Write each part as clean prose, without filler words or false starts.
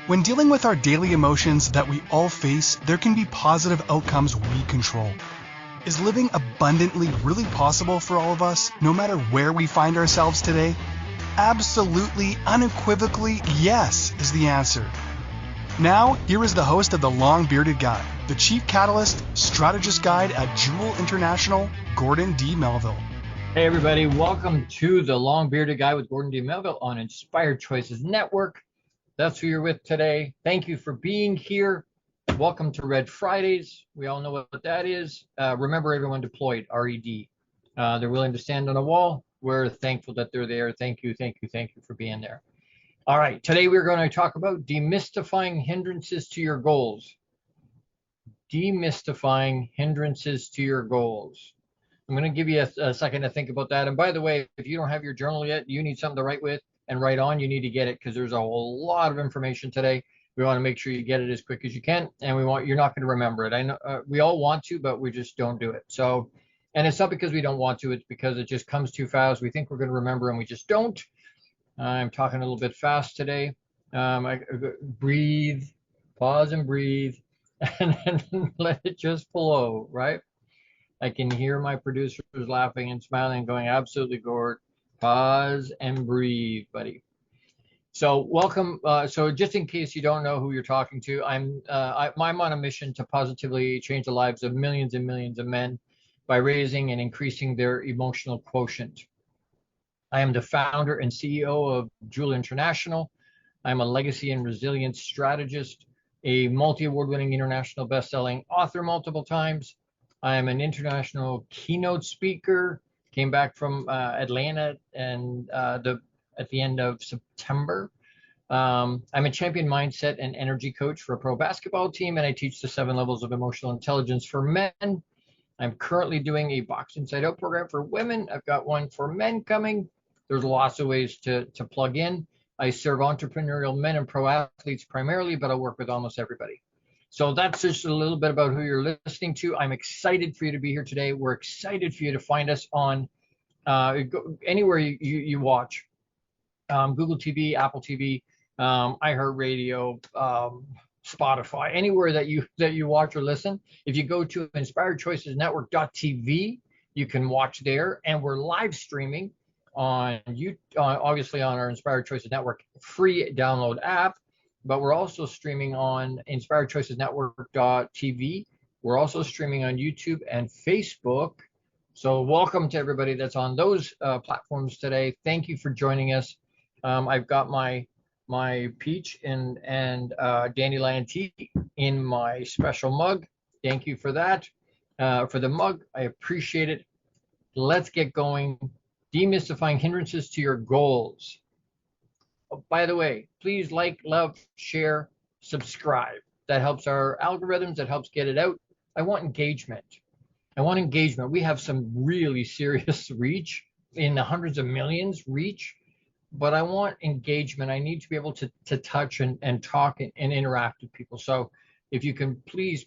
When dealing with our daily emotions that we all face, there can be positive outcomes we control. Is living abundantly really possible for all of us, no matter where we find ourselves today? Absolutely, unequivocally, yes is the answer. Now, here is the host of The Long Bearded Guy, the Chief Catalyst, Strategist Guide at Jewel International, Gordon D Melville. Hey everybody, welcome to The Long Bearded Guy with Gordon D Melville on Inspired Choices Network. That's who you're with today. Thank you for being here. Welcome to Red Fridays. We all know what that is. Remember, everyone deployed, RED. They're willing to stand on a wall. We're thankful that they're there. Thank you for being there. All right, today we're going to talk about demystifying hindrances to your goals. Demystifying hindrances to your goals. I'm going to give you a second to think about that. And by the way, if you don't have your journal yet, you need something to write with and write on. You need to get it because there's a whole lot of information today. We want to make sure you get it as quick as you can, and you're not going to remember it. I know we all want to, but we just don't do it. So, and it's not because we don't want to. It's because it just comes too fast. We think we're going to remember, and we just don't. I'm talking a little bit fast today. Breathe, pause and breathe, and then let it just flow, right? I can hear my producers laughing and smiling, going, absolutely, Gord. Pause and breathe, buddy. So welcome. So just in case you don't know who you're talking to, I'm on a mission to positively change the lives of millions and millions of men by raising and increasing their emotional quotient. I am the founder and CEO of Jewel International. I'm a legacy and resilience strategist, a multi-award-winning international best-selling author multiple times. I am an international keynote speaker. Came back from Atlanta and at the end of September. I'm a champion mindset and energy coach for a pro basketball team, and I teach the 7 levels of emotional intelligence for men. I'm currently doing a Box Inside Out program for women. I've got one for men coming. There's lots of ways to plug in. I serve entrepreneurial men and pro athletes primarily, but I work with almost everybody. So that's just a little bit about who you're listening to. I'm excited for you to be here today. We're excited for you to find us on anywhere you watch, Google TV, Apple TV, iHeartRadio, Spotify, anywhere that you watch or listen. If you go to inspiredchoicesnetwork.tv, you can watch there, and we're live streaming on obviously on our Inspired Choices Network free download app, but we're also streaming on inspiredchoicesnetwork.tv. We're also streaming on YouTube and Facebook. So welcome to everybody that's on those platforms today. Thank you for joining us. I've got my peach and dandelion tea in my special mug. Thank you for that, for the mug. I appreciate it. Let's get going. Demystifying hindrances to your goals. Oh, by the way, please like, love, share, subscribe. That helps our algorithms. That helps get it out. I want engagement. We have some really serious reach in the hundreds of millions reach, but I want engagement. I need to be able to touch and talk and interact with people. So if you can please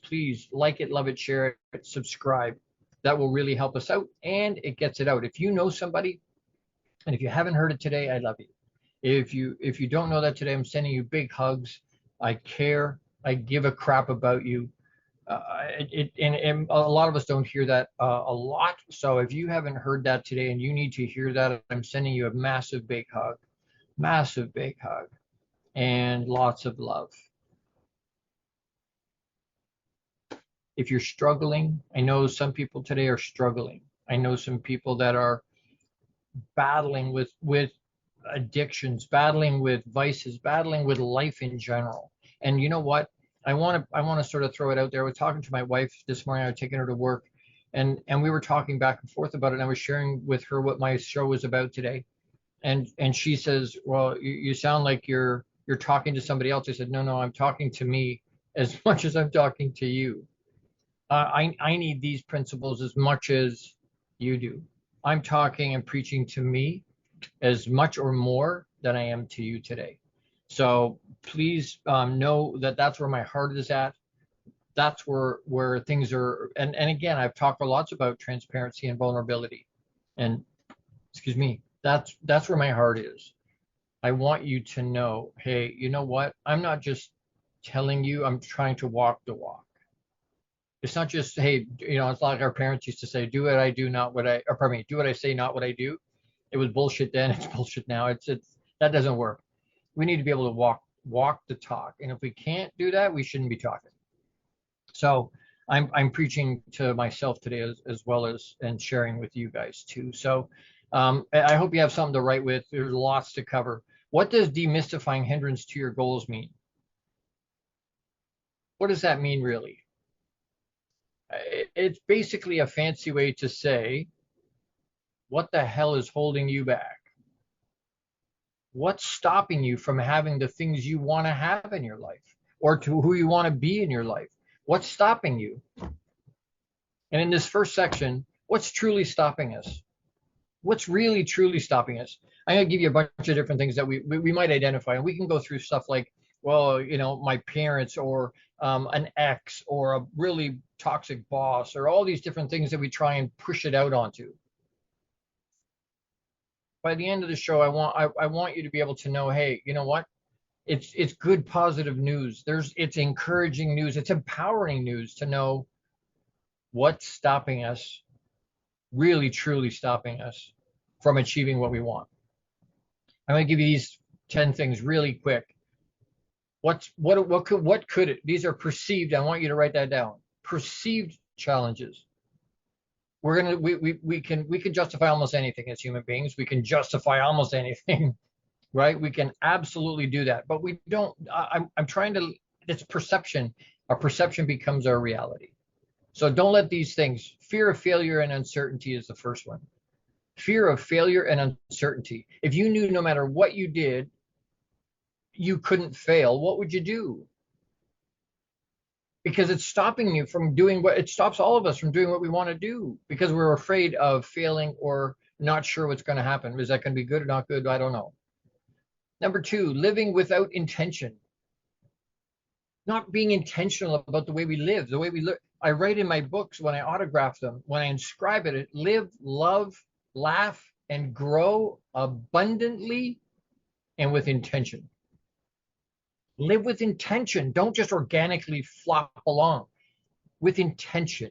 like it, love it, share it, subscribe. That will really help us out, and it gets it out. If you know somebody, and if you haven't heard it today, I love you. If you don't know that today, I'm sending you big hugs. I care. I give a crap about you. And a lot of us don't hear that a lot. So if you haven't heard that today and you need to hear that, I'm sending you a massive big hug, and lots of love. If you're struggling, I know some people today are struggling. I know some people that are battling with addictions, battling with vices, battling with life in general. And you know what? I want to sort of throw it out there. I was talking to my wife this morning. I was taking her to work, and we were talking back and forth about it. And I was sharing with her what my show was about today. And she says, well, you sound like you're talking to somebody else. I said, no, I'm talking to me as much as I'm talking to you. I need these principles as much as you do. I'm talking and preaching to me as much or more than I am to you today. So please know that that's where my heart is at. That's where things are. And again, I've talked lots about transparency and vulnerability. And excuse me, that's where my heart is. I want you to know, hey, you know what? I'm not just telling you, I'm trying to walk the walk. It's not just, hey, it's like our parents used to say, do what I do, not what I, or pardon me, do what I say, not what I do. It was bullshit then, it's bullshit now. It's that doesn't work. We need to be able to walk the talk. And if we can't do that, we shouldn't be talking. So I'm preaching to myself today as well as and sharing with you guys too. So I hope you have something to write with. There's lots to cover. What does demystifying hindrance to your goals mean? What does that mean really? It's basically a fancy way to say, what the hell is holding you back? What's stopping you from having the things you want to have in your life or to who you want to be in your life? What's stopping you? And in this first section, what's truly stopping us? What's really truly stopping us? I'm going to give you a bunch of different things that we might identify. And we can go through stuff like, well, my parents or an ex or a really toxic boss or all these different things that we try and push it out onto. By the end of the show, I want you to be able to know, hey, you know what? It's good positive news. It's encouraging news. It's empowering news to know what's stopping us, really truly stopping us from achieving what we want. I'm going to give you these 10 things really quick. What could it? These are perceived. I want you to write that down. Perceived challenges. We can justify almost anything as human beings. We can justify almost anything, right? We can absolutely do that, but we don't. I'm trying to. It's perception. Our perception becomes our reality. So don't let these things. Fear of failure and uncertainty is the first one. Fear of failure and uncertainty. If you knew no matter what you did, you couldn't fail, what would you do? Because it's stopping you from doing it stops all of us from doing what we want to do because we're afraid of failing or not sure what's going to happen. Is that going to be good or not good? I don't know. Number two, living without intention. Not being intentional about the way we live, the way we look. I write in my books when I autograph them, when I inscribe it, live, love, laugh, and grow abundantly and with intention. Live with intention. Don't just organically flop along. With intention.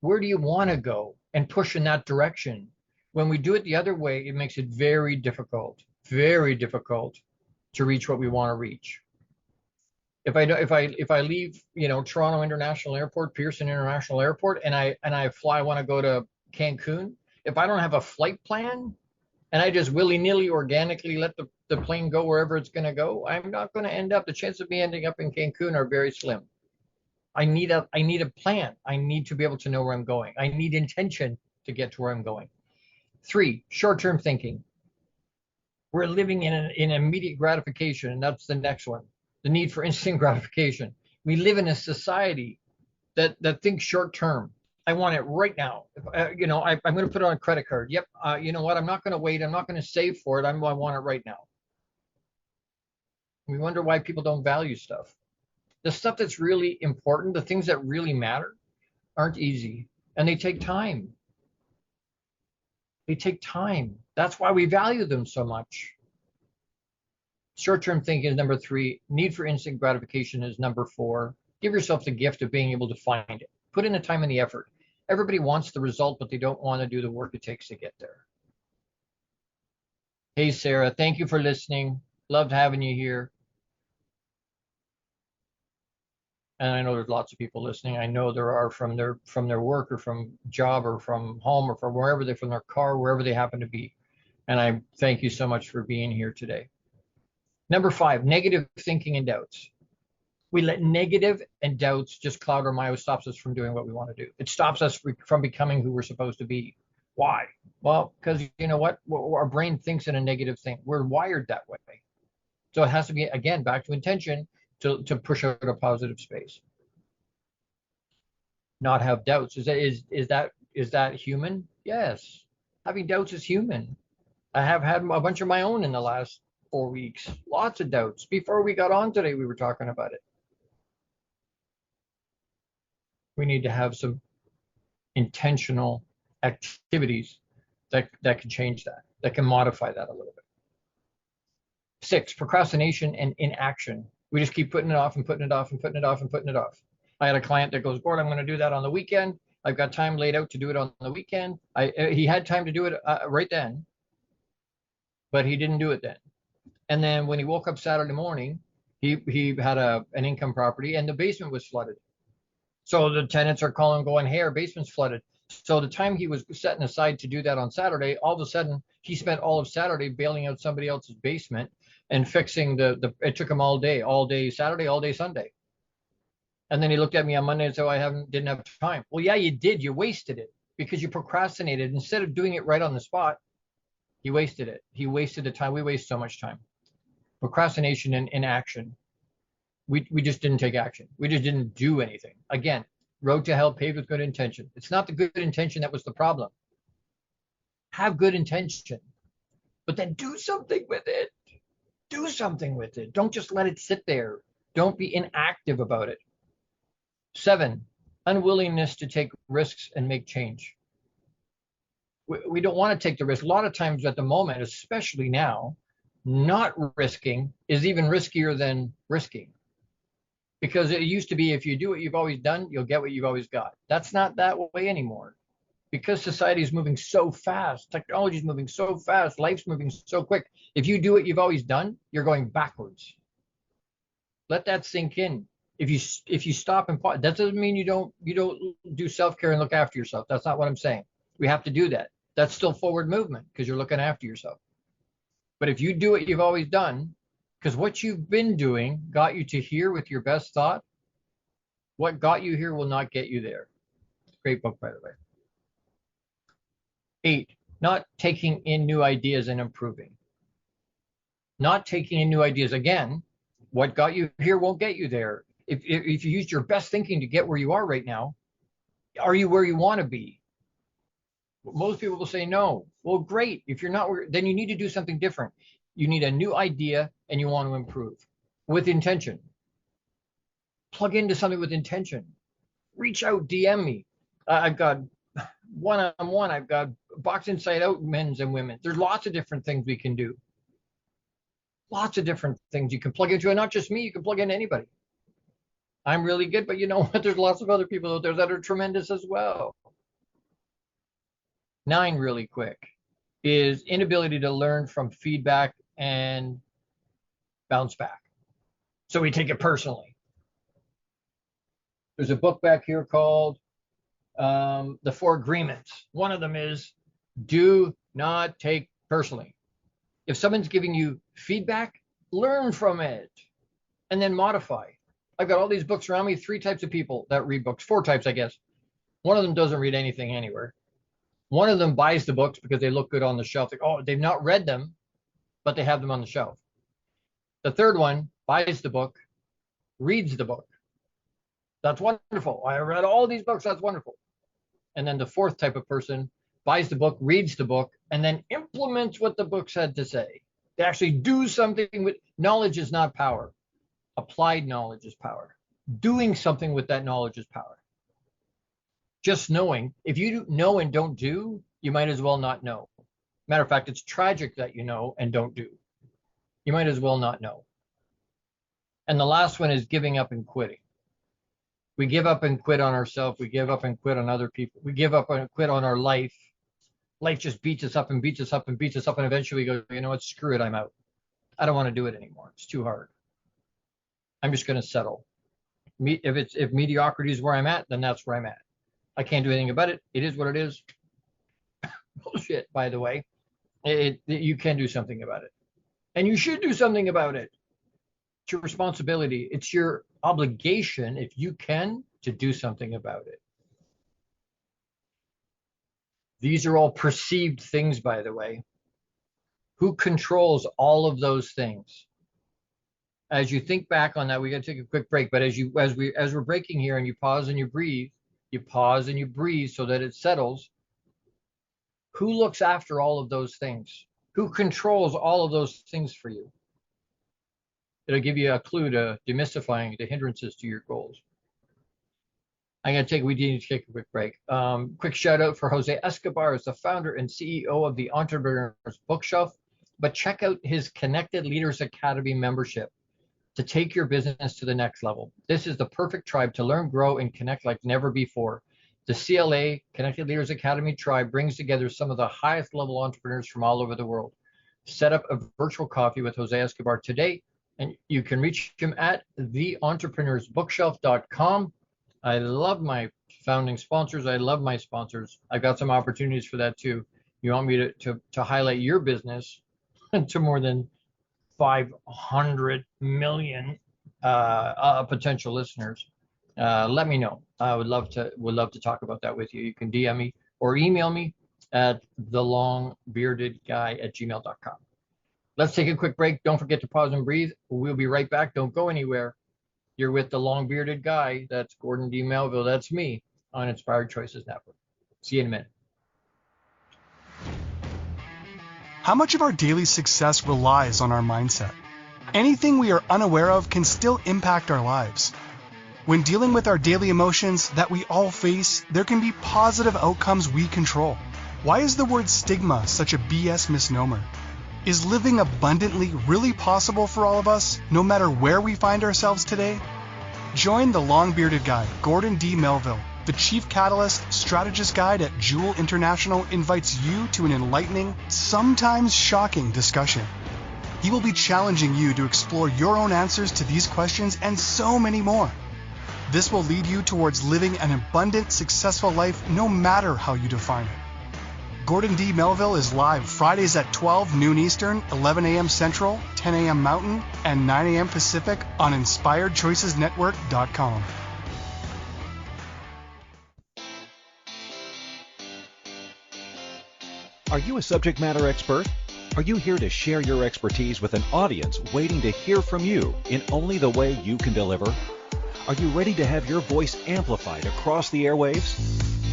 Where do you want to go? And push in that direction. When we do it the other way, it makes it very difficult to reach what we want to reach. If I leave, Toronto International Airport, Pearson International Airport, and I want to go to Cancun, if I don't have a flight plan and I just willy-nilly organically let the plane go wherever it's going to go, I'm not going to end up. The chances of me ending up in Cancun are very slim. I need a plan. I need to be able to know where I'm going. I need intention to get to where I'm going. 3, short-term thinking. We're living in immediate gratification, and that's the next one. The need for instant gratification. We live in a society that thinks short-term. I want it right now. I'm going to put it on a credit card. Yep. You know what? I'm not going to wait. I'm not going to save for it. I want it right now. We wonder why people don't value stuff. The stuff that's really important, the things that really matter, aren't easy, and they take time. They take time. That's why we value them so much. Short-term thinking is number 3. Need for instant gratification is number 4. Give yourself the gift of being able to find it. Put in the time and the effort. Everybody wants the result, but they don't want to do the work it takes to get there. Hey, Sarah, thank you for listening. Loved having you here. And I know there's lots of people listening. I know there are from their work or from job or from home or from wherever they're from their car, wherever they happen to be. And I thank you so much for being here today. Number 5, negative thinking and doubts. We let negative and doubts just cloud our mind. It stops us from doing what we want to do. It stops us from becoming who we're supposed to be. Why? Well, because you know what? Our brain thinks in a negative thing. We're wired that way. So it has to be, again, back to intention to push out a positive space. Not have doubts. Is that human? Yes. Having doubts is human. I have had a bunch of my own in the last 4 weeks. Lots of doubts. Before we got on today, we were talking about it. We need to have some intentional activities that can change that can modify that a little bit. 6, procrastination and inaction. We just keep putting it off and putting it off and putting it off and putting it off. I had a client that goes, Gord, I'm going to do that on the weekend. I've got time laid out to do it on the weekend. He had time to do it right then, but he didn't do it then. And then when he woke up Saturday morning, he had an income property and the basement was flooded. So the tenants are calling, going, hey, our basement's flooded. So the time he was setting aside to do that on Saturday, all of a sudden he spent all of Saturday bailing out somebody else's basement and fixing it took him all day Saturday, all day Sunday. And then he looked at me on Monday and said, I didn't have time. Well, yeah, you did. You wasted it because you procrastinated. Instead of doing it right on the spot, he wasted it. He wasted the time. We waste so much time. Procrastination and inaction. We just didn't take action. We just didn't do anything. Again, road to hell paved with good intention. It's not the good intention that was the problem. Have good intention, but then do something with it. Do something with it. Don't just let it sit there. Don't be inactive about it. 7, unwillingness to take risks and make change. We don't want to take the risk. A lot of times at the moment, especially now, not risking is even riskier than risking. Because it used to be, if you do what you've always done, you'll get what you've always got. That's not that way anymore. Because society is moving so fast, technology is moving so fast, life's moving so quick. If you do what you've always done, you're going backwards. Let that sink in. If you stop and pause, that doesn't mean you don't do self-care and look after yourself. That's not what I'm saying. We have to do that. That's still forward movement because you're looking after yourself. But if you do what you've always done, because what you've been doing got you to here with your best thought, what got you here will not get you there. Great book, by the way. 8, not taking in new ideas and improving. Not taking in new ideas. Again, what got you here won't get you there. If you used your best thinking to get where you are right now, are you where you want to be? Most people will say no. Well, great. If you're not, then you need to do something different. You need a new idea and you want to improve with intention. Plug into something with intention. Reach out, DM me. I've got one-on-one. I've got box inside out men's and women. There's lots of different things we can do. Lots of different things you can plug into, and not just me. You can plug in anybody. I'm really good, but you know what? There's lots of other people out there that are tremendous as well. 9, really quick, is inability to learn from feedback and bounce back. So we take it personally. There's a book back here called The 4 Agreements. One of them is do not take personally. If someone's giving you feedback, learn from it and then modify. I've got all these books around me, 3 types of people that read books, 4 types, I guess. One of them doesn't read anything anywhere. One of them buys the books because they look good on the shelf. Like, oh, they've not read them, but they have them on the shelf. The third one buys the book, reads the book. That's wonderful. I read all these books. That's wonderful. And then the 4th type of person buys the book, reads the book, and then implements what the book said to say. They actually do something with knowledge is not power. Applied knowledge is power. Doing something with that knowledge is power. Just knowing. If you know and don't do, you might as well not know. Matter of fact, it's tragic that you know and don't do. You might as well not know. And the last one is giving up and quitting. We give up and quit on ourselves. We give up and quit on other people. We give up and quit on our life. Life just beats us up and beats us up and beats us up. And eventually we go, you know what, screw it, I'm out. I don't want to do it anymore. It's too hard. I'm just going to settle. If mediocrity is where I'm at, then that's where I'm at. I can't do anything about it. It is what it is. Bullshit, by the way. You can do something about it. And you should do something about it. It's your responsibility. It's your obligation, if you can, to do something about it. These are all perceived things, by the way. Who controls all of those things? As you think back on that, we got to take a quick break. But as we're breaking here, and you pause and you breathe, you pause and you breathe so that it settles. Who looks after all of those things? Who controls all of those things for you? It'll give you a clue to demystifying the hindrances to your goals. We need to take a quick break. Quick shout out for Jose Escobar, is the founder and CEO of the Entrepreneur's Bookshelf. but check out his Connected Leaders Academy membership to take your business to the next level. This is the perfect tribe to learn, grow, and connect like never before. The CLA, Connected Leaders Academy tribe, brings together some of the highest level entrepreneurs from all over the world. Set up a virtual coffee with Jose Escobar today, and you can reach him at theentrepreneursbookshelf.com. I love my founding sponsors. I love my sponsors. I've got some opportunities for that too. You want me to highlight your business to more than 500 million potential listeners, let me know. I would love to talk about that with you. You can DM me or email me at thelongbeardedguy@gmail.com. Let's take a quick break. Don't forget to pause and breathe. We'll be right back. Don't go anywhere. You're with the Long Bearded Guy. That's Gordon D Melville. That's me on Inspired Choices Network. See you in a minute. How much of our daily success relies on our mindset? Anything we are unaware of can still impact our lives. When dealing with our daily emotions that we all face, there can be positive outcomes we control. Why is the word stigma such a BS misnomer? Is living abundantly really possible for all of us, no matter where we find ourselves today? Join the Long-Bearded Guy, Gordon D. Melville. The Chief Catalyst Strategist Guide at Jewel International invites you to an enlightening, sometimes shocking discussion. He will be challenging you to explore your own answers to these questions and so many more. This will lead you towards living an abundant, successful life no matter how you define it. Gordon D. Melville is live Fridays at 12 noon Eastern, 11 a.m. Central, 10 a.m. Mountain, and 9 a.m. Pacific on InspiredChoicesNetwork.com. Are you a subject matter expert? Are you here to share your expertise with an audience waiting to hear from you in only the way you can deliver? Are you ready to have your voice amplified across the airwaves?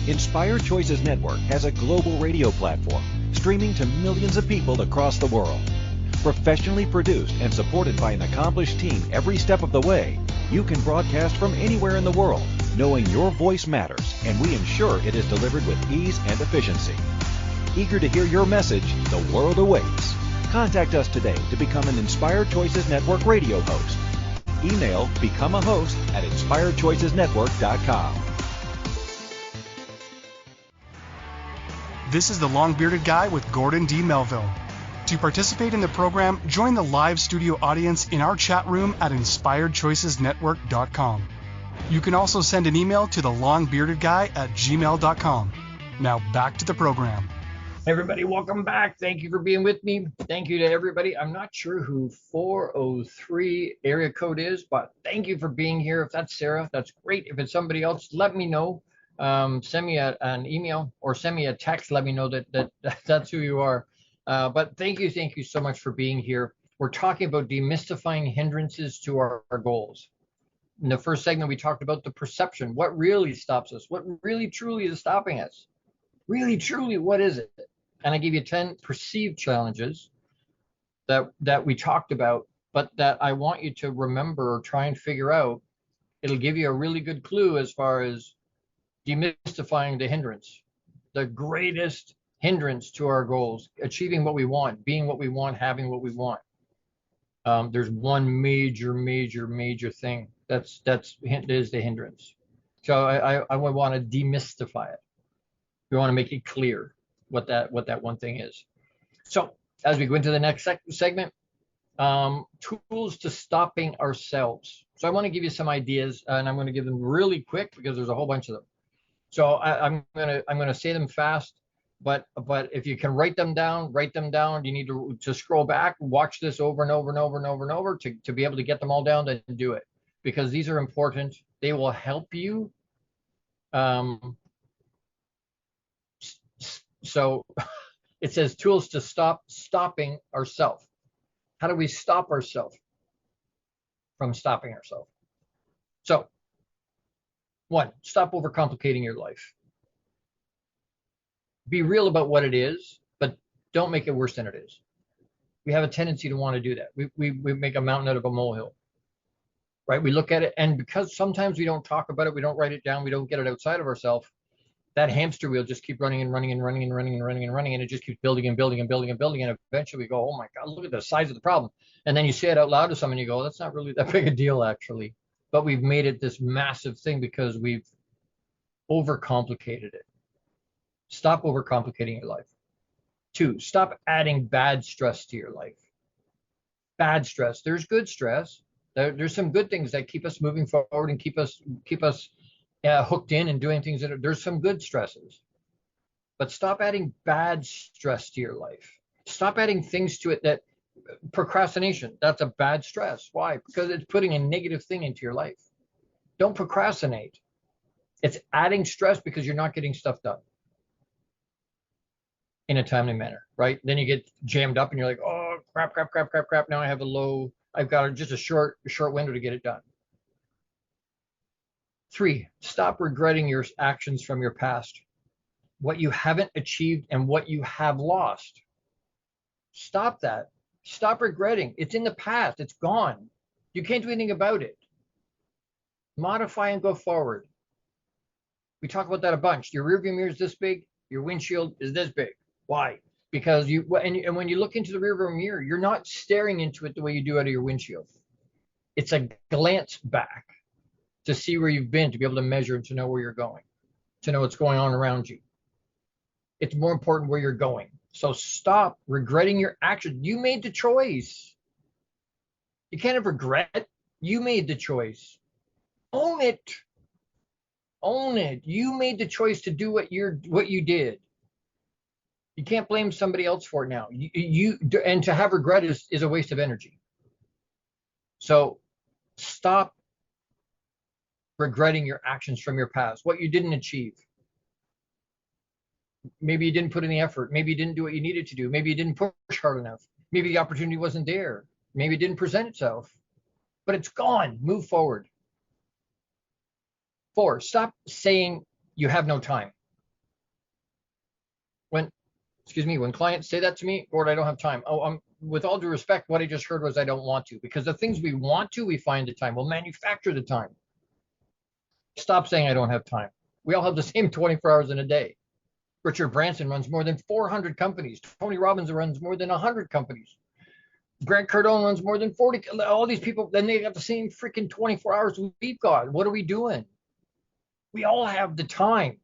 Inspired Choices Network has a global radio platform streaming to millions of people across the world. Professionally produced and supported by an accomplished team every step of the way, you can broadcast from anywhere in the world, knowing your voice matters, and we ensure it is delivered with ease and efficiency. Eager to hear your message, the world awaits. Contact us today to become an Inspired Choices Network radio host. Email becomeahost@inspiredchoicesnetwork.com. This is the Long-Bearded Guy with Gordon D. Melville. To participate in the program, join the live studio audience in our chat room at InspiredChoicesNetwork.com. You can also send an email to the longbeardedguy@gmail.com. Now back to the program. Hey everybody, welcome back. Thank you for being with me. Thank you to everybody. I'm not sure who 403 area code is, but thank you for being here. If that's Sarah, that's great. If it's somebody else, let me know. Send me an email or send me a text. Let me know that's who you are. But thank you so much for being here. We're talking about demystifying hindrances to our goals. In the first segment, we talked about the perception. What really stops us? What really truly is stopping us? Really truly, what is it? And I gave you 10 perceived challenges that we talked about, but that I want you to remember or try and figure out. It'll give you a really good clue as far as demystifying the hindrance, the greatest hindrance to our goals, achieving what we want, being what we want, having what we want. There's one major thing that is the hindrance. So I would want to demystify it. We want to make it clear what that one thing is. So as we go into the next segment, tools to stopping ourselves. So I want to give you some ideas, and I'm going to give them really quick because there's a whole bunch of them. So I'm gonna say them fast, but if you can write them down. You need to scroll back, watch this over and over to be able to get them all down, then do it, because these are important. They will help you. So it says tools to stopping ourselves. How do we stop ourselves from stopping ourselves? So 1, stop overcomplicating your life. Be real about what it is, but don't make it worse than it is. We have a tendency to want to do that. We make a mountain out of a molehill, right? We look at it, and because sometimes we don't talk about it, we don't write it down, we don't get it outside of ourselves, that hamster wheel just keep running and running and running and running and running and running, and it just keeps building and building and building and building, and eventually we go, oh my God, look at the size of the problem. And then you say it out loud to someone, you go, that's not really that big a deal actually, but we've made it this massive thing because we've overcomplicated it. Stop overcomplicating your life. 2, stop adding bad stress to your life. Bad stress. There's good stress. There's some good things that keep us moving forward and keep us hooked in and doing things there's some good stresses. But stop adding bad stress to your life. Stop adding things to it that procrastination. That's a bad stress. Why? Because it's putting a negative thing into your life. Don't procrastinate. It's adding stress because you're not getting stuff done in a timely manner, right? Then you get jammed up and you're like, oh, crap. Now I've got just a short window to get it done. 3, stop regretting your actions from your past, what you haven't achieved and what you have lost. Stop that. Stop regretting. It's in the past. It's gone. You can't do anything about it. Modify and go forward. We talk about that a bunch. Your rearview mirror is this big. Your windshield is this big. Why? Because and when you look into the rearview mirror, you're not staring into it the way you do out of your windshield. It's a glance back to see where you've been, to be able to measure and to know where you're going, to know what's going on around you. It's more important where you're going. So stop regretting your action. You made the choice. You can't have regret. You made the choice. Own it. Own it. You made the choice to do what you did. You can't blame somebody else for it now. And to have regret is a waste of energy. So stop regretting your actions from your past, what you didn't achieve. Maybe you didn't put in the effort. Maybe you didn't do what you needed to do. Maybe you didn't push hard enough. Maybe the opportunity wasn't there. Maybe it didn't present itself. But it's gone. Move forward. 4, stop saying you have no time. When clients say that to me, Gord, I don't have time. With all due respect, what I just heard was I don't want to, because the things we want to, we find the time. We'll manufacture the time. Stop saying I don't have time. We all have the same 24 hours in a day. Richard Branson runs more than 400 companies. Tony Robbins runs more than 100 companies. Grant Cardone runs more than 40. All these people, then they got the same freaking 24 hours we've got. What are we doing? We all have the time.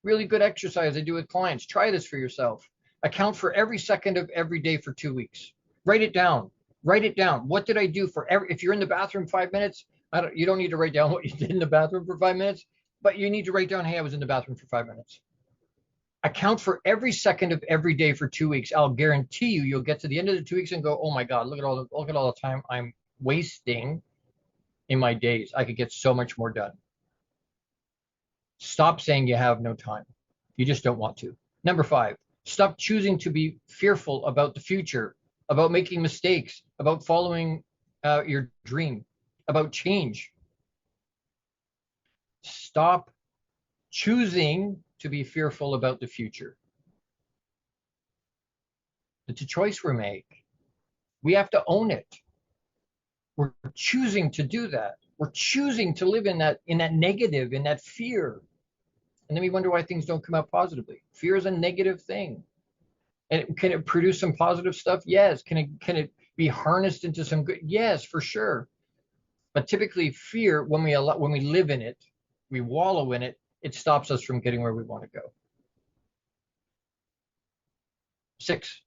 Really good exercise I do with clients. Try this for yourself. Account for every second of every day for 2 weeks. Write it down. Write it down. What did I do for if you're in the bathroom 5 minutes, you don't need to write down what you did in the bathroom for 5 minutes, but you need to write down, hey, I was in the bathroom for 5 minutes. Account for every second of every day for 2 weeks. I'll guarantee you'll get to the end of the 2 weeks and go, oh my God, look at all the time I'm wasting in my days. I could get so much more done. Stop saying you have no time. You just don't want to. Number 5, stop choosing to be fearful about the future, about making mistakes, about following your dream, about change. Stop choosing to be fearful about the future. It's a choice we make. We have to own it. We're choosing to do that. We're choosing to live in that negative, in that fear. And then we wonder why things don't come out positively. Fear is a negative thing. And can it produce some positive stuff? Yes. Can it be harnessed into some good? Yes, for sure. But typically fear, when we live in it, we wallow in it, it stops us from getting where we want to go. 6,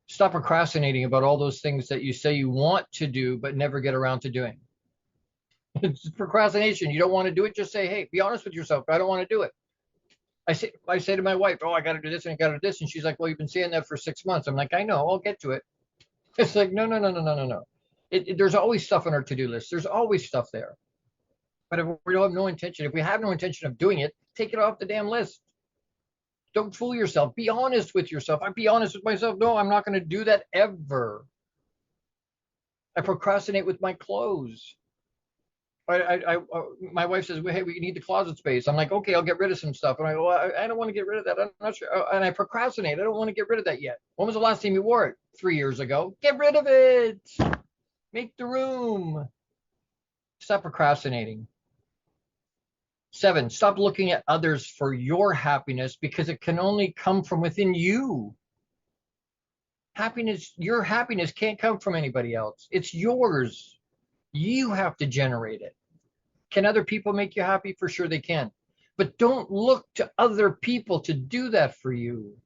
stop procrastinating about all those things that you say you want to do but never get around to doing. It's procrastination. You don't want to do it, just say, hey, be honest with yourself. I don't want to do it. I say to my wife, oh, I got to do this and I got to do this. And she's like, well, you've been saying that for 6 months. I'm like, I know, I'll get to it. It's like, no. There's always stuff on our to-do list. There's always stuff there. But if we have no intention of doing it, take it off the damn list. Don't fool yourself. Be honest with yourself. I'd be honest with myself. No, I'm not going to do that ever. I procrastinate with my clothes. My wife says, well, hey, we need the closet space. I'm like, okay, I'll get rid of some stuff. And I go, well, I don't want to get rid of that. I'm not sure. And I procrastinate. I don't want to get rid of that yet. When was the last time you wore it? 3 years ago. Get rid of it. Make the room. Stop procrastinating. 7, stop looking at others for your happiness, because it can only come from within you. Happiness, your happiness can't come from anybody else. It's yours. You have to generate it. Can other people make you happy? For sure they can. But don't look to other people to do that for you.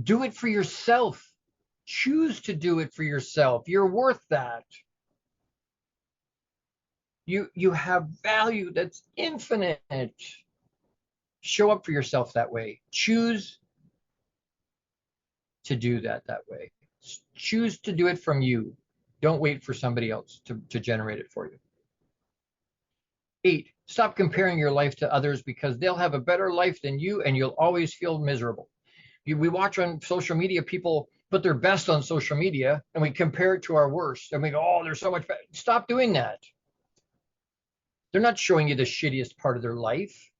Do it for yourself. Choose to do it for yourself. You're worth that. You have value that's infinite. Show up for yourself that way. Choose to do that way. Choose to do it from you. Don't wait for somebody else to generate it for you. 8, stop comparing your life to others, because they'll have a better life than you and you'll always feel miserable. We watch on social media, people put their best on social media and we compare it to our worst and we go, oh, there's so much better. Stop doing that. They're not showing you the shittiest part of their life.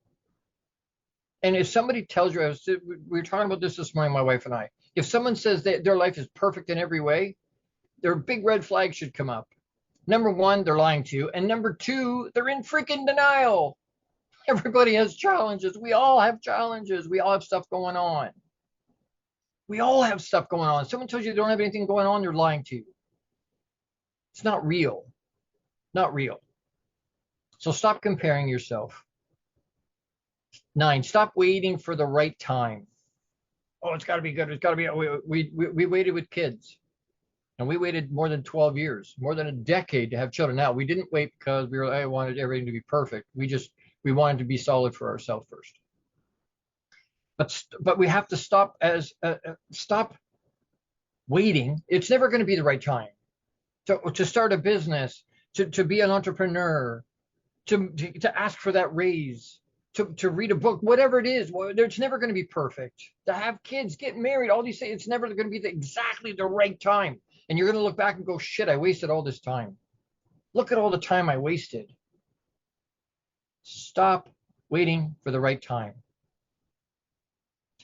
And if somebody tells you, we were talking about this morning, my wife and I, if someone says that their life is perfect in every way, their big red flag should come up. Number 1, they're lying to you. And number 2, they're in freaking denial. Everybody has challenges. We all have challenges. We all have stuff going on. We all have stuff going on. Someone tells you they don't have anything going on, they're lying to you. It's not real. Not real. So stop comparing yourself. 9, stop waiting for the right time. Oh, it's got to be good. It's got to be. We waited with kids. And we waited more than 12 years, more than a decade to have children. Now, we didn't wait because I wanted everything to be perfect. We wanted to be solid for ourselves first. But we have to stop waiting. It's never going to be the right time to start a business, to be an entrepreneur, to ask for that raise, to read a book, whatever it is. It's never going to be perfect. To have kids, get married, all these things, it's never going to be exactly the right time. And you're going to look back and go, shit, I wasted all this time. Look at all the time I wasted. Stop waiting for the right time.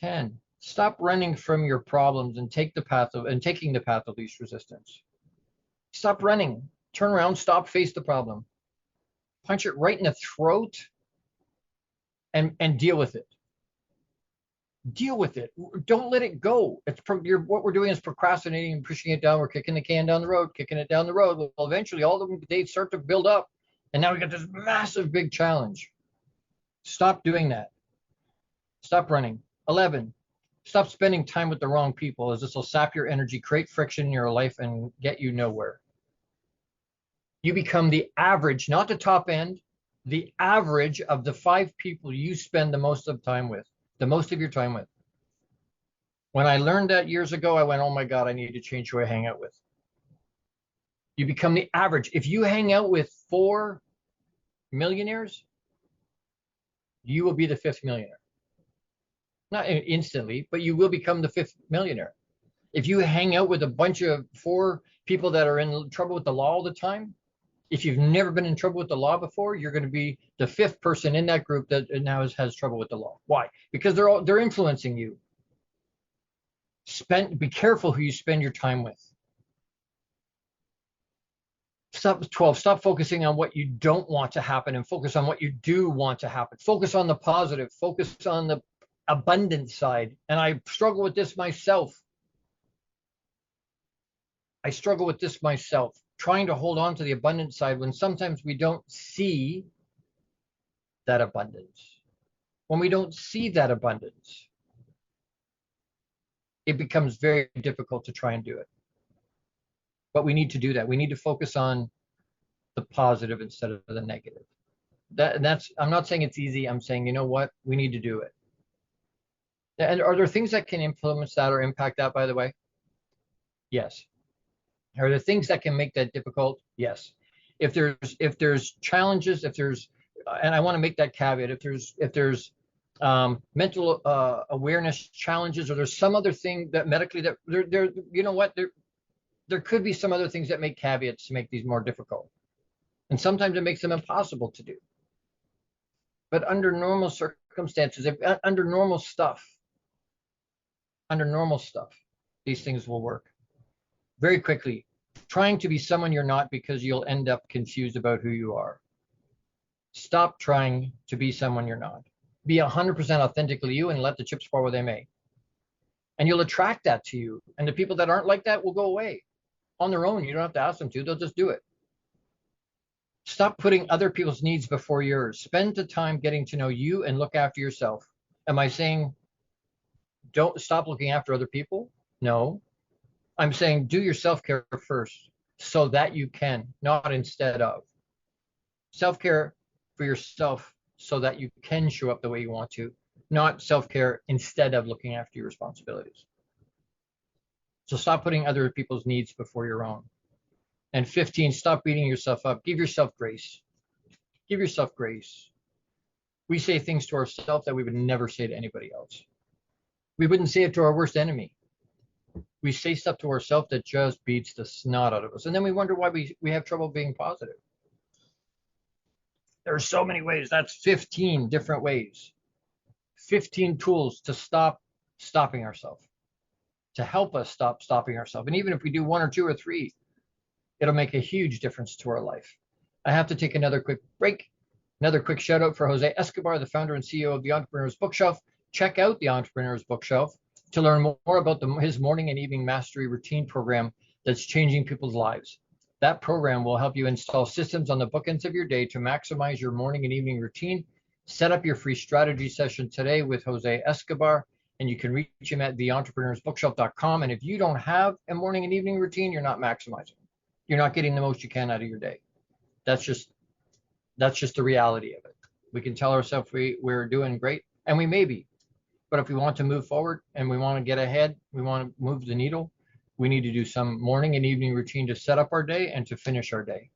10, stop running from your problems and taking the path of least resistance. Stop running. Turn around, stop, face the problem. Punch it right in the throat and deal with it. Deal with it. Don't let it go. What we're doing is procrastinating and pushing it down. We're kicking the can down the road, kicking it down the road. Well, eventually all the days start to build up. And now we got this massive big challenge. Stop doing that. Stop running. 11, stop spending time with the wrong people, as this will sap your energy, create friction in your life, and get you nowhere. You become the average, not the top end, the average of the 5 people you spend the most of your time with. When I learned that years ago, I went, oh my God, I need to change who I hang out with. You become the average. If you hang out with 4 millionaires, you will be the 5th millionaire. Not instantly, but you will become the 5th millionaire. If you hang out with a bunch of 4 people that are in trouble with the law all the time, if you've never been in trouble with the law before, you're going to be the 5th person in that group that now has trouble with the law. Why? Because they're influencing you. Be careful who you spend your time with. 12, stop focusing on what you don't want to happen and focus on what you do want to happen. Focus on the positive. Focus on the abundant side. And I struggle with this myself. Trying to hold on to the abundant side when sometimes we don't see that abundance. When we don't see that abundance, it becomes very difficult to try and do it. But we need to do that. We need to focus on the positive instead of the negative. I'm not saying it's easy. I'm saying, you know what? We need to do it. And are there things that can influence that or impact that, by the way? Yes. Are there things that can make that difficult? Yes. If there's challenges, and I want to make that caveat, if there's mental awareness challenges, or there's some other thing that medically that you know what, there could be some other things that make caveats to make these more difficult. And sometimes it makes them impossible to do. But under normal circumstances, under normal stuff, these things will work. Very quickly, trying to be someone you're not because you'll end up confused about who you are. Stop trying to be someone you're not. Be 100% authentically you and let the chips fall where they may. And you'll attract that to you. And the people that aren't like that will go away on their own. You don't have to ask them to, they'll just do it. Stop putting other people's needs before yours. Spend the time getting to know you and look after yourself. Am I saying don't stop looking after other people? No. I'm saying do your self-care first so that you can, not instead of. Self-care for yourself so that you can show up the way you want to, not self-care instead of looking after your responsibilities. So stop putting other people's needs before your own. And 15, stop beating yourself up. Give yourself grace. Give yourself grace. We say things to ourselves that we would never say to anybody else. We wouldn't say it to our worst enemy. We say stuff to ourselves that just beats the snot out of us. And then we wonder why we have trouble being positive. There are so many ways. That's 15 different ways. 15 tools to stop stopping ourselves, to help us stop stopping ourselves. And even if we do 1 or 2 or 3, it'll make a huge difference to our life. I have to take another quick break. Another quick shout out for Jose Escobar, the founder and CEO of the Entrepreneur's Bookshelf. Check out the Entrepreneur's Bookshelf to learn more about his morning and evening mastery routine program that's changing people's lives. That program will help you install systems on the bookends of your day to maximize your morning and evening routine. Set up your free strategy session today with Jose Escobar, and you can reach him at theentrepreneursbookshelf.com. And if you don't have a morning and evening routine, you're not maximizing. You're not getting the most you can out of your day. That's just the reality of it. We can tell ourselves we're doing great, and we may be. But if we want to move forward and we want to get ahead, we want to move the needle, we need to do some morning and evening routine to set up our day and to finish our day.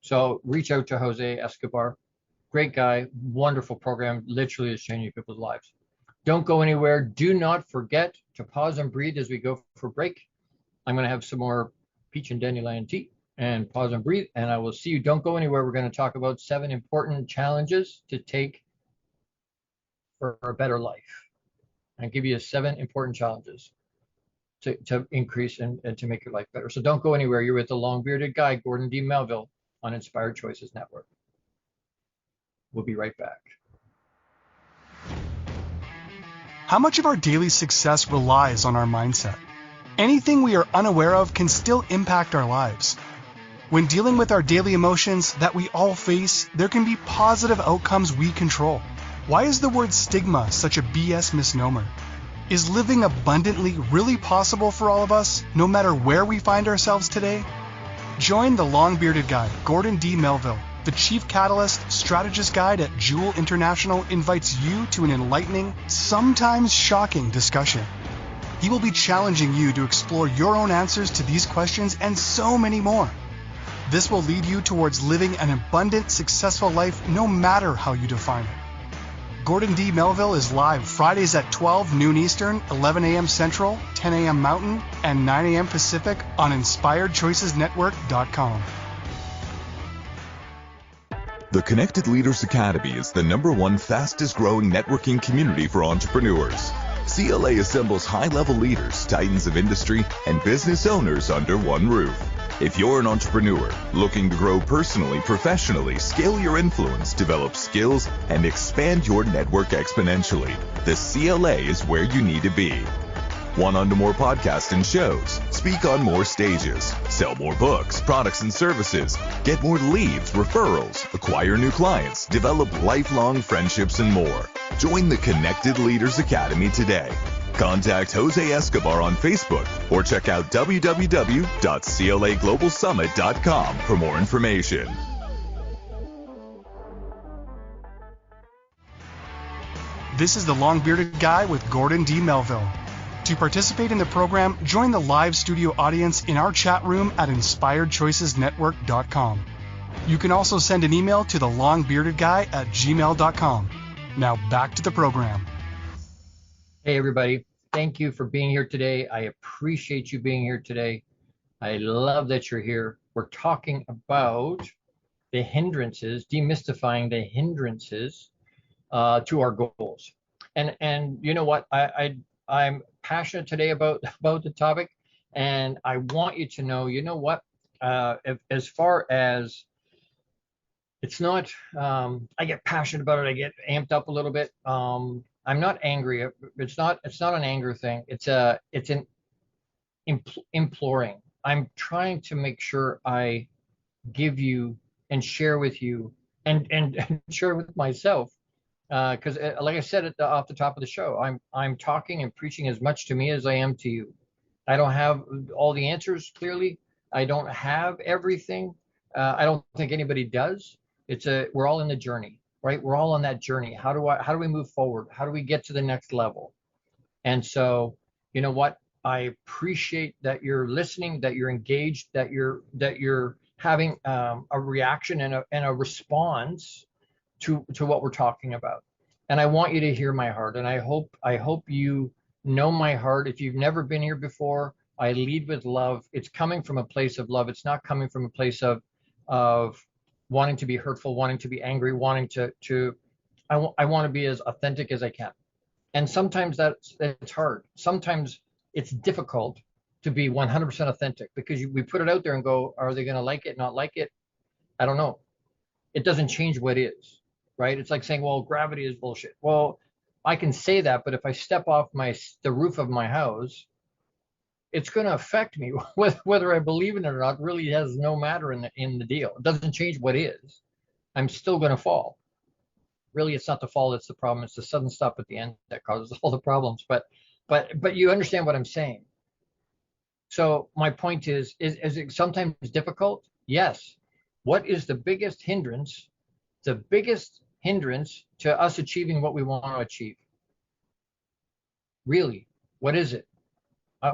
So reach out to Jose Escobar. Great guy, wonderful program, literally is changing people's lives. Don't go anywhere. Do not forget to pause and breathe as we go for break. I'm going to have some more peach and dandelion tea and pause and breathe, and I will see you. Don't go anywhere. We're going to talk about 7 important challenges to take for a better life. I'll give you 7 important challenges to increase and to make your life better. So don't go anywhere. You're with the long-bearded guy, Gordon D. Melville, on Inspired Choices Network. We'll be right back. How much of our daily success relies on our mindset? Anything we are unaware of can still impact our lives. When dealing with our daily emotions that we all face, there can be positive outcomes we control. Why is the word stigma such a BS misnomer? Is living abundantly really possible for all of us, no matter where we find ourselves today? Join the long-bearded guy, Gordon D. Melville. The Chief Catalyst Strategist Guide at Jewel International invites you to an enlightening, sometimes shocking discussion. He will be challenging you to explore your own answers to these questions and so many more. This will lead you towards living an abundant, successful life no matter how you define it. Gordon D. Melville is live Fridays at 12 noon Eastern, 11 a.m. Central, 10 a.m. Mountain, and 9 a.m. Pacific on InspiredChoicesNetwork.com. The Connected Leaders Academy is the #1 fastest growing networking community for entrepreneurs. CLA assembles high-level leaders, titans of industry, and business owners under one roof. If you're an entrepreneur looking to grow personally, professionally, scale your influence, develop skills, and expand your network exponentially, the CLA is where you need to be. Want on to more podcasts and shows, speak on more stages, sell more books, products, and services, get more leads, referrals, acquire new clients, develop lifelong friendships, and more. Join the Connected Leaders Academy today. Contact Jose Escobar on Facebook or check out www.claglobalsummit.com for more information. This is the long-bearded guy with Gordon D. Melville. To participate in the program, join the live studio audience in our chat room at InspiredChoicesNetwork.com. You can also send an email to thelongbeardedguy@gmail.com. Now back to the program. Hey, everybody. Thank you for being here today. I appreciate you being here today. I love that you're here. We're talking about the hindrances, demystifying the hindrances to our goals. And you know what? I'm passionate today about the topic, and I want you to know, you know what? As far as it's not, I get passionate about it. I get amped up a little bit. I'm not angry. It's not an anger thing. It's an imploring. I'm trying to make sure I give you and share with you and share with myself. Because like I said off the top of the show, I'm talking and preaching as much to me as I am to you. I don't have all the answers clearly. I don't have everything. I don't think anybody does. We're all in the journey, right? We're all on that journey. How do we move forward? How do we get to the next level? And so, you know what? I appreciate that you're listening, that you're engaged, that you're having a reaction and a response to what we're talking about. And I want you to hear my heart. And I hope you know my heart. If you've never been here before, I lead with love. It's coming from a place of love. It's not coming from a place of wanting to be hurtful, wanting to be angry, wanting to I want to be as authentic as I can. And sometimes it's hard. Sometimes it's difficult to be 100% authentic because we put it out there and go, are they going to like it, not like it? I don't know. It doesn't change what is, right? It's like saying, well, gravity is bullshit. Well, I can say that, but if I step off the roof of my house, it's going to affect me. Whether I believe in it or not really has no matter in the deal. It doesn't change what is. I'm still going to fall. Really, it's not the fall that's the problem. It's the sudden stop at the end that causes all the problems. But you understand what I'm saying. So my point is it sometimes difficult? Yes. What is the biggest hindrance? The biggest hindrance to us achieving what we want to achieve? Really, what is it?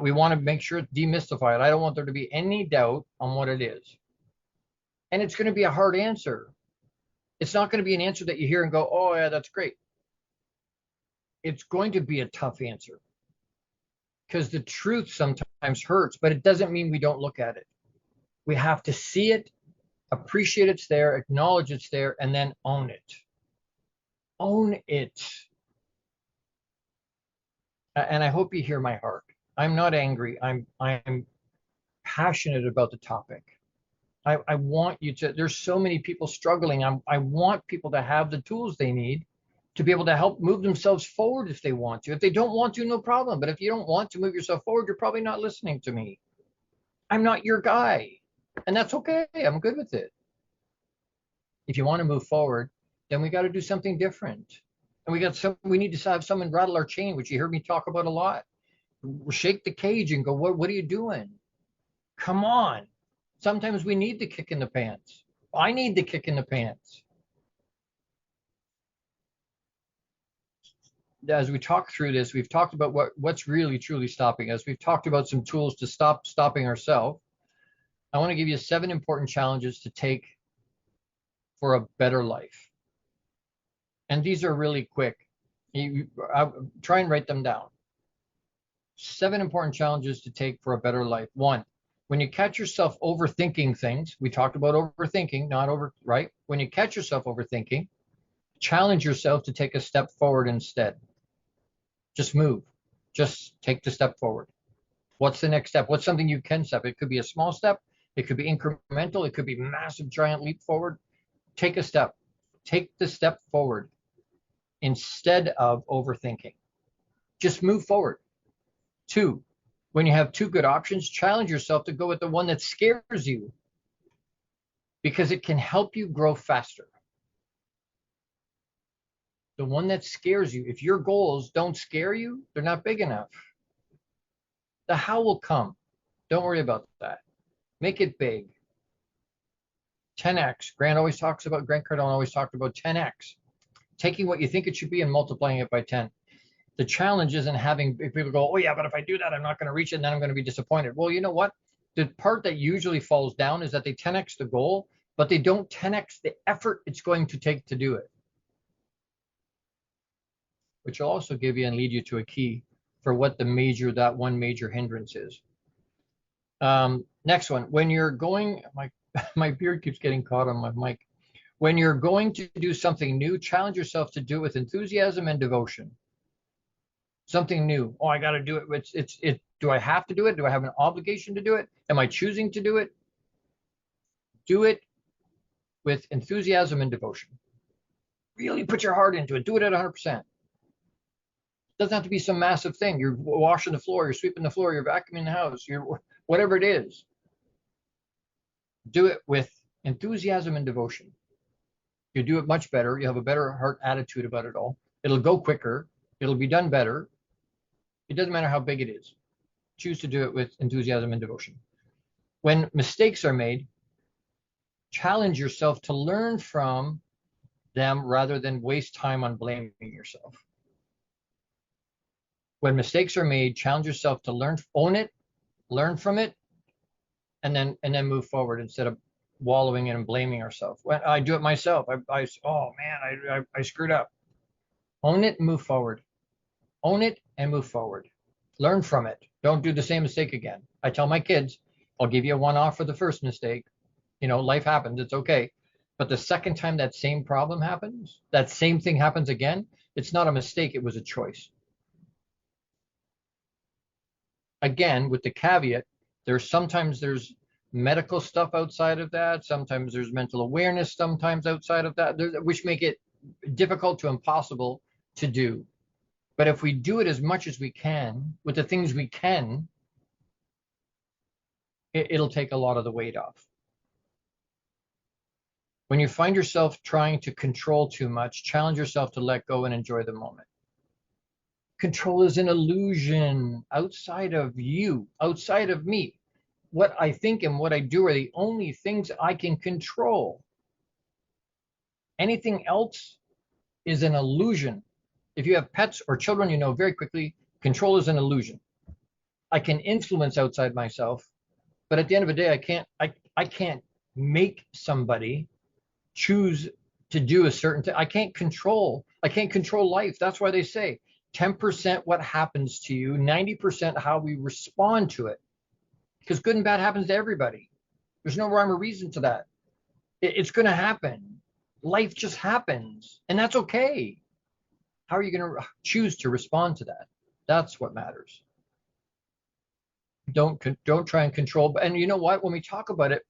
We want to make sure it's demystified. I don't want there to be any doubt on what it is. And it's going to be a hard answer. It's not going to be an answer that you hear and go, oh, yeah, that's great. It's going to be a tough answer because the truth sometimes hurts, but it doesn't mean we don't look at it. We have to see it, appreciate it's there, acknowledge it's there, and then own it. Own it. And I hope you hear my heart. I'm not angry. I'm passionate about the topic. I want you to, there's so many people struggling. I want people to have the tools they need to be able to help move themselves forward if they want to. If they don't want to, no problem. But if you don't want to move yourself forward, you're probably not listening to me. I'm not your guy. And that's okay. I'm good with it. If you want to move forward, then we got to do something different. And we need to have someone rattle our chain, which you heard me talk about a lot. Shake the cage and go, what are you doing? Come on. Sometimes we need the kick in the pants. I need the kick in the pants. As we talk through this, we've talked about what's really truly stopping us. We've talked about some tools to stop stopping ourselves. I want to give you 7 important challenges to take for a better life. And these are really quick. Try and write them down. 7 important challenges to take for a better life. 1, when you catch yourself overthinking things, we talked about overthinking, right? When you catch yourself overthinking, challenge yourself to take a step forward instead. Just move. Just take the step forward. What's the next step? What's something you can step? It could be a small step. It could be incremental. It could be massive, giant leap forward. Take a step. Take the step forward instead of overthinking. Just move forward. 2, when you have 2 good options, challenge yourself to go with the one that scares you because it can help you grow faster. The one that scares you, if your goals don't scare you, they're not big enough. The how will come. Don't worry about that. Make it big. 10x. Grant Cardone always talked about 10x. Taking what you think it should be and multiplying it by 10. The challenge isn't having people go, oh yeah, but if I do that, I'm not going to reach it and then I'm going to be disappointed. Well, you know what? The part that usually falls down is that they 10x the goal, but they don't 10x the effort it's going to take to do it. Which will also give you and lead you to a key for what that one major hindrance is. Next one, when you're going, my beard keeps getting caught on my mic. When you're going to do something new, challenge yourself to do it with enthusiasm and devotion. Something new. Oh, I got to do it. Do I have to do it? Do I have an obligation to do it? Am I choosing to do it? Do it with enthusiasm and devotion. Really put your heart into it. Do it at 100%. Doesn't have to be some massive thing. You're washing the floor, you're sweeping the floor, you're vacuuming the house, you're whatever it is. Do it with enthusiasm and devotion. You do it much better. You have a better heart attitude about it all. It'll go quicker. It'll be done better. It doesn't matter how big it is. Choose to do it with enthusiasm and devotion. When mistakes are made, challenge yourself to learn from them rather than waste time on blaming yourself. When mistakes are made, challenge yourself to learn, own it, learn from it, and then move forward instead of wallowing in and blaming ourselves. When I do it myself, oh man, I screwed up. Own it and move forward. Own it and move forward. Learn from it. Don't do the same mistake again. I tell my kids, I'll give you a one-off for the first mistake. You know, life happens, it's okay. But the second time that same problem happens, that same thing happens again, it's not a mistake, it was a choice. Again, with the caveat, sometimes there's medical stuff outside of that, sometimes there's mental awareness sometimes outside of that, which make it difficult to impossible to do. But if we do it as much as we can, with the things we can, it'll take a lot of the weight off. When you find yourself trying to control too much, challenge yourself to let go and enjoy the moment. Control is an illusion outside of you, outside of me. What I think and what I do are the only things I can control. Anything else is an illusion. If you have pets or children, you know very quickly, control is an illusion. I can influence outside myself, but at the end of the day, I can't make somebody choose to do a certain thing. I can't control life. That's why they say 10% what happens to you, 90% how we respond to it. Because good and bad happens to everybody. There's no rhyme or reason to that. It's going to happen. Life just happens, and that's okay. How are you going to choose to respond to that? That's what matters. Don't try and control. And you know what? When we talk about it,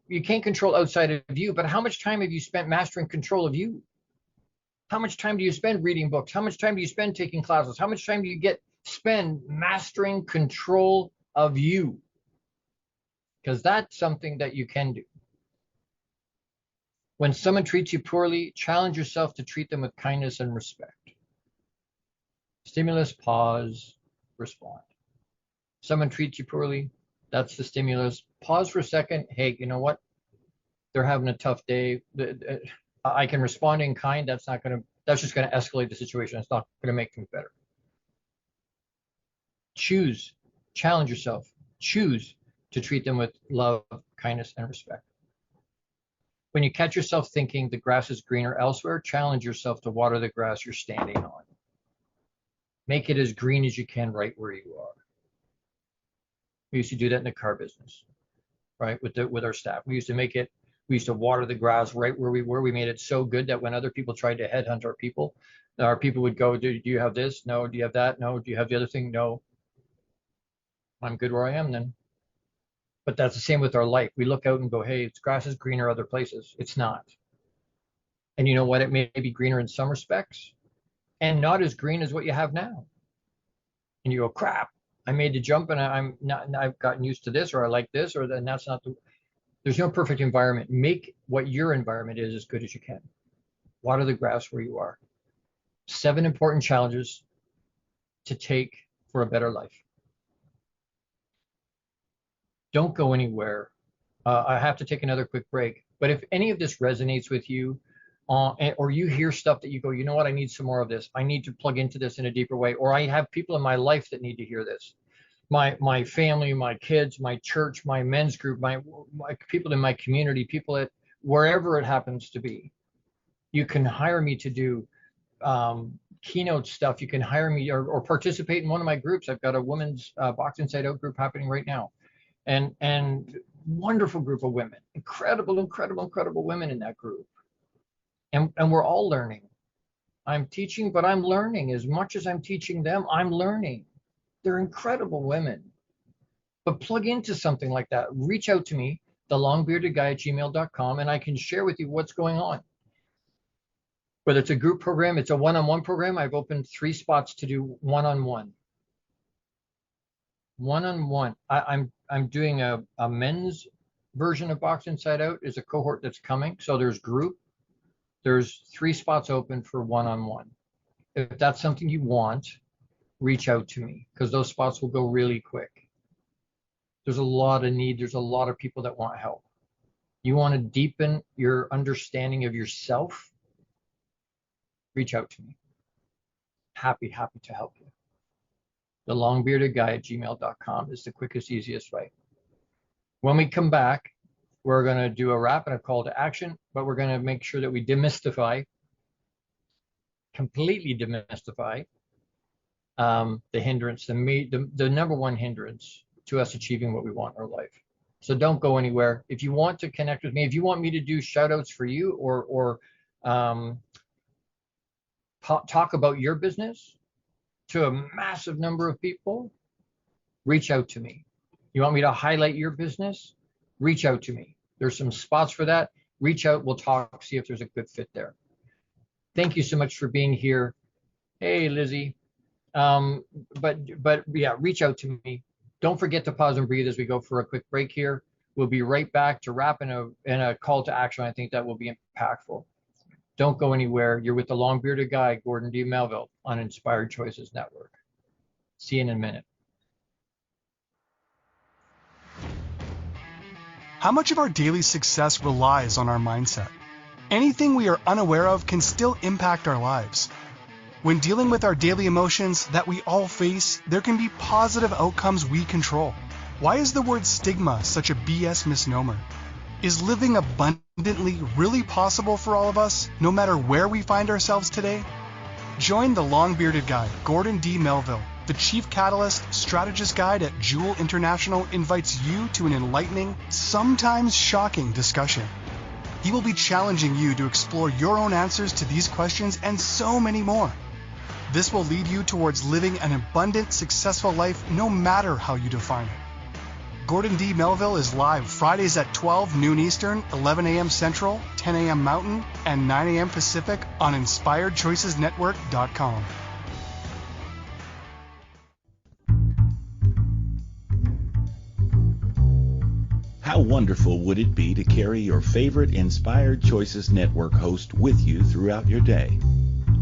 you can't control outside of you, but how much time have you spent mastering control of you? How much time do you spend reading books? How much time do you spend taking classes? How much time do you spend mastering control of you? Because that's something that you can do. When someone treats you poorly, challenge yourself to treat them with kindness and respect. Stimulus, pause, respond. Someone treats you poorly, that's the stimulus. Pause for a second. Hey, you know what? They're having a tough day. I can respond in kind. That's just going to escalate the situation. It's not going to make things better. Challenge yourself. Choose to treat them with love, kindness, and respect. When you catch yourself thinking the grass is greener elsewhere, challenge yourself to water the grass you're standing on. Make it as green as you can right where you are. We used to do that in the car business, right? With our staff. We used to water the grass right where we were. We made it so good that when other people tried to headhunt our people would go, do you have this? No. Do you have that? No. Do you have the other thing? No. I'm good where I am then. But that's the same with our life. We look out and go, hey, it's grass is greener other places. It's not. And you know what? It may be greener in some respects and not as green as what you have now. And you go, crap, I made the jump and I've gotten used to this, or I like this, or then that's not there's no perfect environment. Make what your environment is as good as you can. Water the grass where you are. 7 important challenges to take for a better life. Don't go anywhere. I have to take another quick break. But if any of this resonates with you, or you hear stuff that you go, you know what, I need some more of this. I need to plug into this in a deeper way. Or I have people in my life that need to hear this. My family, my kids, my church, my men's group, my people in my community, people at wherever it happens to be. You can hire me to do keynote stuff. You can hire me or participate in one of my groups. I've got a women's Box Inside Out group happening right now. And wonderful group of women, incredible women in that group. And we're all learning. I'm teaching, but I'm learning. As much as I'm teaching them, I'm learning. They're incredible women. But plug into something like that. Reach out to me. The thelongbeardedguy@gmail.com, and I can share with you what's going on. Whether it's a group program, it's a one-on-one program. I've opened 3 spots to do one-on-one. One-on-one. I'm doing a men's version of Box Inside Out is a cohort that's coming. So there's group. There's 3 spots open for one-on-one. If that's something you want, reach out to me because those spots will go really quick. There's a lot of need. There's a lot of people that want help. You want to deepen your understanding of yourself? Reach out to me. Happy to help you. thelongbeardedguy@gmail.com is the quickest, easiest way. When we come back, we're going to do a wrap and a call to action, but we're going to make sure that we completely demystify the hindrance, the number one hindrance to us achieving what we want in our life. So don't go anywhere. If you want to connect with me, if you want me to do shout outs for you or talk about your business to a massive number of people, reach out to me. You want me to highlight your business? Reach out to me. There's some spots for that. Reach out. We'll talk, see if there's a good fit there. Thank you so much for being here. Hey, Lizzie. But yeah, reach out to me. Don't forget to pause and breathe as we go for a quick break here. We'll be right back to wrap in a call to action. I think that will be impactful. Don't go anywhere. You're with the long-bearded guy, Gordon D Melville, on Inspired Choices Network. See you in a minute. How much of our daily success relies on our mindset? Anything we are unaware of can still impact our lives. When dealing with our daily emotions that we all face, there can be positive outcomes we control. Why is the word stigma such a BS misnomer? Is living abundantly really possible for all of us, no matter where we find ourselves today? Join the long-bearded guy, Gordon D Melville. The Chief Catalyst Strategist Guide at Jewel International invites you to an enlightening, sometimes shocking discussion. He will be challenging you to explore your own answers to these questions and so many more. This will lead you towards living an abundant, successful life no matter how you define it. Gordon D. Melville is live Fridays at 12 noon Eastern, 11 a.m. Central, 10 a.m. Mountain, and 9 a.m. Pacific on InspiredChoicesNetwork.com. How wonderful would it be to carry your favorite Inspired Choices Network host with you throughout your day?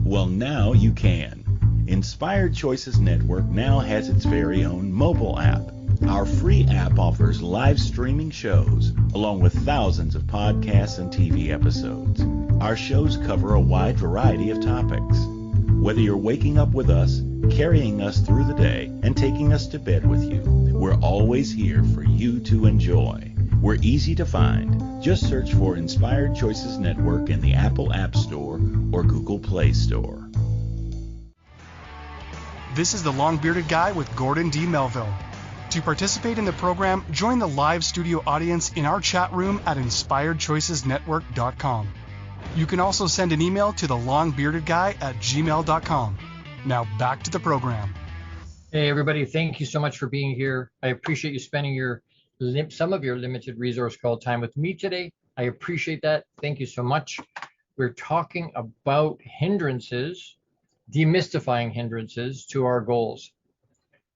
Well, now you can. Inspired Choices Network now has its very own mobile app. Our free app offers live streaming shows, along with thousands of podcasts and TV episodes. Our shows cover a wide variety of topics. Whether you're waking up with us, carrying us through the day, and taking us to bed with you, we're always here for you to enjoy. We're easy to find. Just search for Inspired Choices Network in the Apple App Store or Google Play Store. This is the Long-Bearded Guy with Gordon D. Melville. To participate in the program, join the live studio audience in our chat room at InspiredChoicesNetwork.com. You can also send an email to thelongbeardedguy@gmail.com. Now back to the program. Hey everybody, thank you so much for being here. I appreciate you spending some of your limited resource called time with me today. I appreciate that. Thank you so much. We're talking about hindrances, demystifying hindrances to our goals.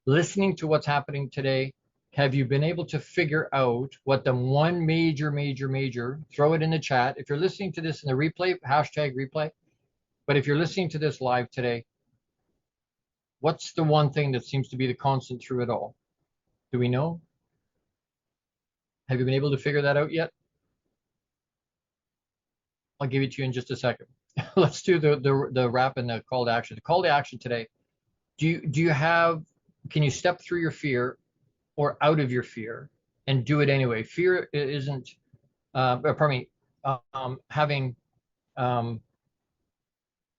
Listening to what's happening today, have you been able to figure out what the one major, throw it in the chat. If you're listening to this in the replay, hashtag replay. But if you're listening to this live today, what's the one thing that seems to be the constant through it all? Do we know? Have you been able to figure that out yet? I'll give it to you in just a second. Let's do the wrap and the call to action. The call to action today. Can you step through your fear or out of your fear and do it anyway? Fear isn't, having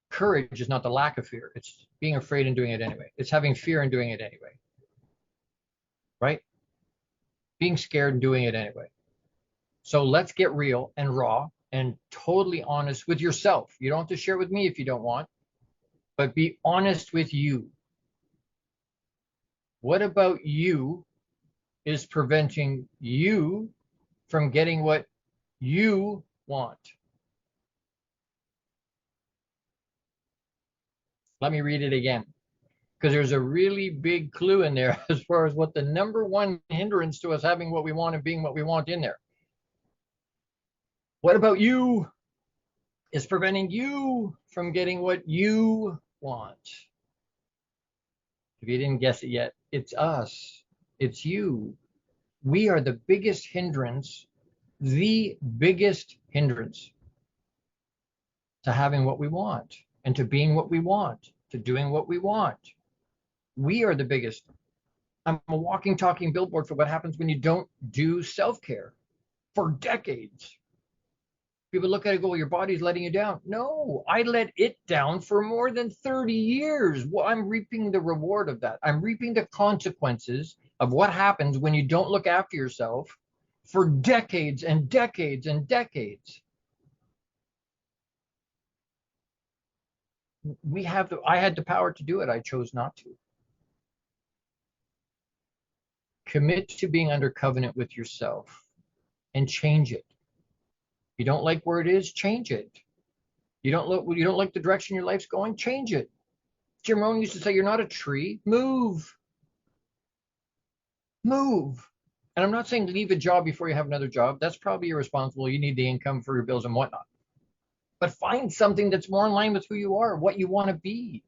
courage is not the lack of fear. It's being afraid and doing it anyway. It's having fear and doing it anyway, right? Being scared and doing it anyway. So let's get real and raw and totally honest with yourself. You don't have to share with me if you don't want, but be honest with you. What about you is preventing you from getting what you want. Let me read it again, because there's a really big clue in there as far as what the number one hindrance to us having what we want and being what we want in there. What about you is preventing you from getting what you want? If you didn't guess it yet, it's us. It's you. We are the biggest hindrance, the biggest hindrance to having what we want and to being what we want, to doing what we want. We are the biggest. I'm a walking, talking billboard for what happens when you don't do self-care for decades. People look at it and go, well, your body's letting you down. No, I let it down for more than 30 years. Well, I'm reaping the reward of that. I'm reaping the consequences of what happens when you don't look after yourself for decades and decades and decades. I had the power to do it. I chose not to. Commit to being under covenant with yourself and change it. You don't like where it is, change it. You don't like the direction your life's going, change it. Jim Rohn used to say, you're not a tree, move. Move. And I'm not saying leave a job before you have another job. That's probably irresponsible. You need the income for your bills and whatnot. But find something that's more in line with who you are, what you want to be.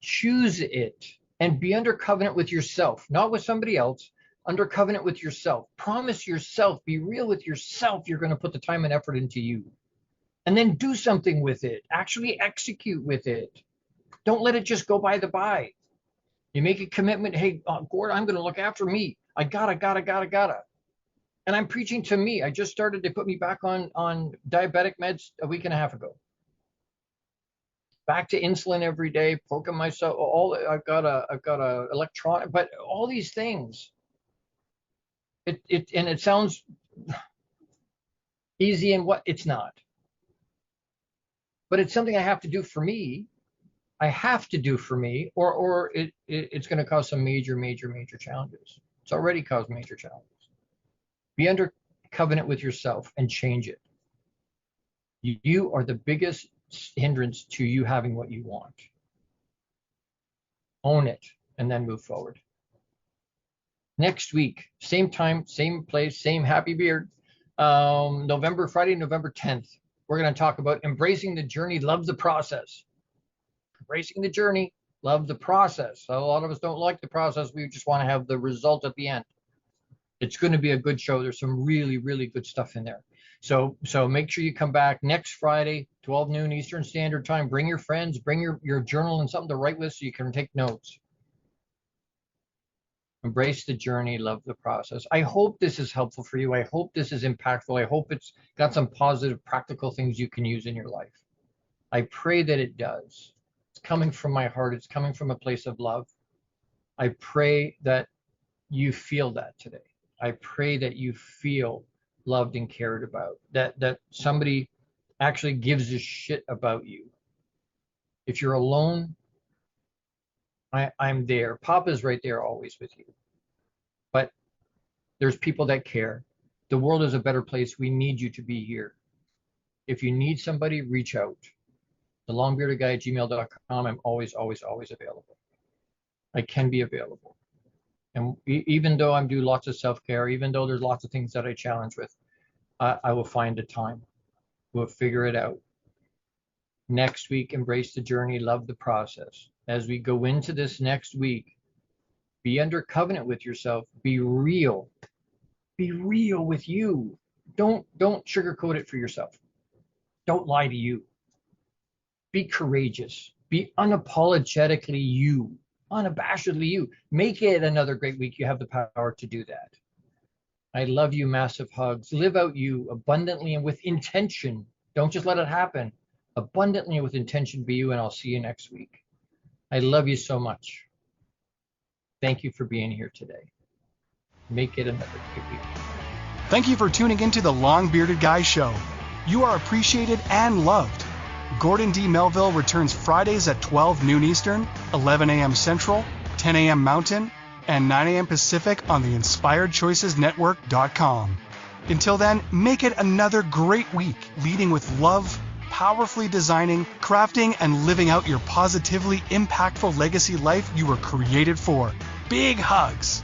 Choose it and be under covenant with yourself, not with somebody else. Under covenant with yourself. Promise yourself, be real with yourself. You're going to put the time and effort into you. And then do something with it. Actually execute with it. Don't let it just go by the by. You make a commitment. Hey, Gord, I'm going to look after me. I gotta. And I'm preaching to me. I just started, they put me back on diabetic meds a week and a half ago. Back to insulin every day, poking myself. I've got a electronic, but all these things. It sounds easy, and what it's not. But it's something I have to do for me. I have to do for me, or it's going to cause some major challenges. It's already caused major challenges. Be under covenant with yourself and change it. You are the biggest hindrance to you having what you want. Own it and then move forward. Next week, same time, same place, same happy beard. Friday, November 10th, we're going to talk about embracing the journey, love the process. Embracing the journey, love the process. So a lot of us don't like the process. We just want to have the result at the end. It's going to be a good show. There's some really good stuff in there. So make sure you come back next Friday, 12 noon Eastern Standard Time. Bring your friends, bring your journal and something to write with so you can take notes. Embrace the journey, love the process. I hope this is helpful for you. I hope this is impactful. I hope it's got some positive, practical things you can use in your life. I pray that it does. It's coming from my heart. It's coming from a place of love. I pray that you feel that today. I pray that you feel loved and cared about, that somebody actually gives a shit about you. If you're alone, I'm there. Papa's right there always with you. But there's people that care. The world is a better place. We need you to be here. If you need somebody, reach out. thelongbeardedguy@gmail.com. I'm always available. I can be available. And even though I'm doing lots of self-care, even though there's lots of things that I challenge with, I will find a time. We'll figure it out. Next week, embrace the journey, love the process. As we go into this next week, be under covenant with yourself. Be real. Be real with you. Don't sugarcoat it for yourself. Don't lie to you. Be courageous. Be unapologetically you. Unabashedly you. Make it another great week. You have the power to do that. I love you. Massive hugs. Live out you abundantly and with intention. Don't just let it happen. Abundantly and with intention, be you, and I'll see you next week. I love you so much. Thank you for being here today. Make it another great week. Thank you for tuning into the Long Bearded Guy Show. You are appreciated and loved. Gordon D. Melville returns Fridays at 12 noon Eastern, 11 a.m. Central, 10 a.m. Mountain, and 9 a.m. Pacific on the InspiredChoicesNetwork.com. Until then, make it another great week, leading with love, powerfully designing, crafting, and living out your positively impactful legacy life you were created for. Big hugs!